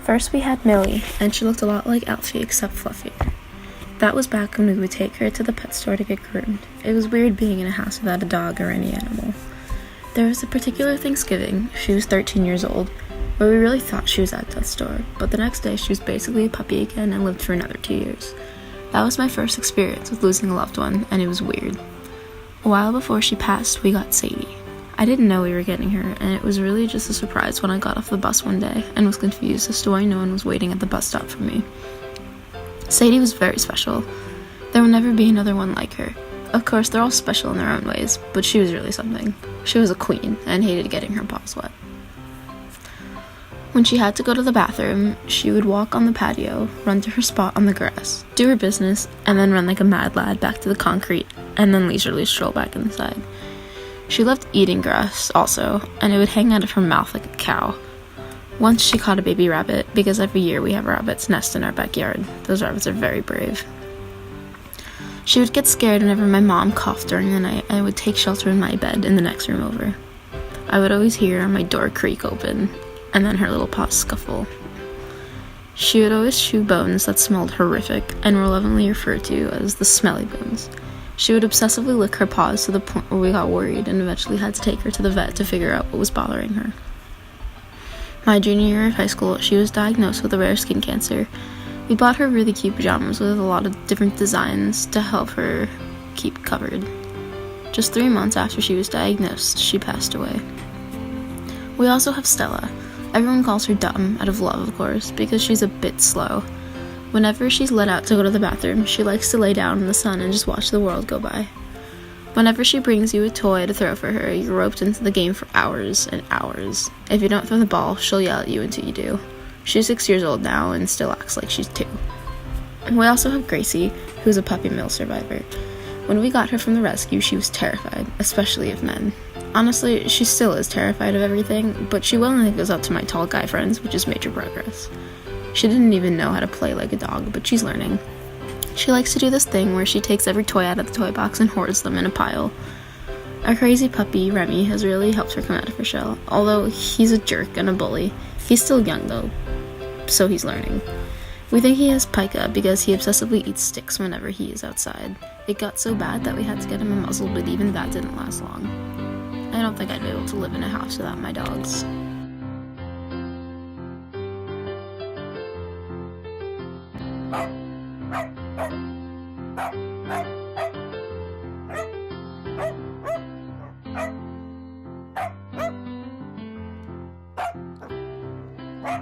First we had Millie, and she looked a lot like Alfie except fluffier. That was back when we would take her to the pet store to get groomed. It was weird being in a house without a dog or any animal. There was a particular Thanksgiving, she was 13 years old, where we really thought she was at death's door, but the next day she was basically a puppy again and lived for another 2 years. That was my first experience with losing a loved one, and it was weird. A while before she passed, we got Sadie. I didn't know we were getting her, and it was really just a surprise when I got off the bus one day and was confused as to why no one was waiting at the bus stop for me. Sadie was very special. There will never be another one like her. Of course, they're all special in their own ways, but she was really something. She was a queen, and hated getting her paws wet. When she had to go to the bathroom, she would walk on the patio, run to her spot on the grass, do her business, and then run like a mad lad back to the concrete, and then leisurely stroll back inside. She loved eating grass, also, and it would hang out of her mouth like a cow. Once she caught a baby rabbit, because every year we have rabbits nest in our backyard. Those rabbits are very brave. She would get scared whenever my mom coughed during the night and would take shelter in my bed in the next room over. I would always hear my door creak open, and then her little paws scuffle. She would always chew bones that smelled horrific and were lovingly referred to as the smelly bones. She would obsessively lick her paws to the point where we got worried and eventually had to take her to the vet to figure out what was bothering her. My junior year of high school, she was diagnosed with a rare skin cancer. We bought her really cute pajamas with a lot of different designs to help her keep covered. Just 3 months after she was diagnosed, she passed away. We also have Stella. Everyone calls her Dumb, out of love, of course, because she's a bit slow. Whenever she's let out to go to the bathroom, she likes to lay down in the sun and just watch the world go by. Whenever she brings you a toy to throw for her, you're roped into the game for hours and hours. If you don't throw the ball, she'll yell at you until you do. She's 6 years old now and still acts like she's 2. We also have Gracie, who's a puppy mill survivor. When we got her from the rescue, she was terrified, especially of men. Honestly, she still is terrified of everything, but she willingly goes up to my tall guy friends, which is major progress. She didn't even know how to play like a dog, but she's learning. She likes to do this thing where she takes every toy out of the toy box and hoards them in a pile. Our crazy puppy, Remy, has really helped her come out of her shell, although he's a jerk and a bully. He's still young though, so he's learning. We think he has pica because he obsessively eats sticks whenever he is outside. It got so bad that we had to get him a muzzle, but even that didn't last long. I don't think I'd be able to live in a house without my dogs. What?